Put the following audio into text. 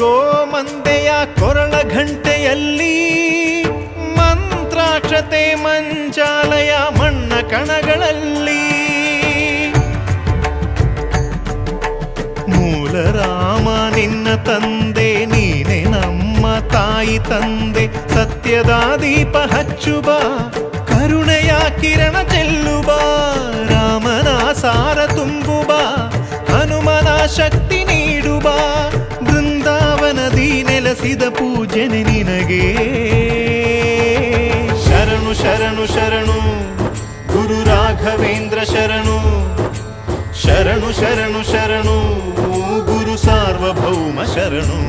ಗೋಮಂದೆಯ ಕೊರಳ ಘಂಟೆಯಲ್ಲಿ ಮಂತ್ರಾಕ್ಷತೆ ಮಂಚಾಲಯ ಮಣ್ಣ ಕಣಗಳಲ್ಲಿ ಮೂಲ ರಾಮ ನಿನ್ನ ತಂದೆ ನೀನೆ ನಮ್ಮ ತಾಯಿ ತಂದೆ ಸತ್ಯದ ದೀಪ ಹಚ್ಚುಬ ಕರುಣೆಯ ಕಿರಣ ಚೆಲ್ಲುಬ ರಾಮನ ಸಾರ ತುಂಬುಬ ಹನುಮನ ಶಕ್ತಿ ನೀಡುಬ ಬೃಂದಾವನದಿ ನೆಲೆಸಿದ ಪೂಜನೆ ನಿನಗೆ ಶರಣು ಶರಣು ಶರಣು ಗುರು ರಾಘವೇಂದ್ರ ಶರಣು ಶರಣು ಶರಣು ಶರಣು ಗುರು ಸಾರ್ವಭೌಮ ಶರಣು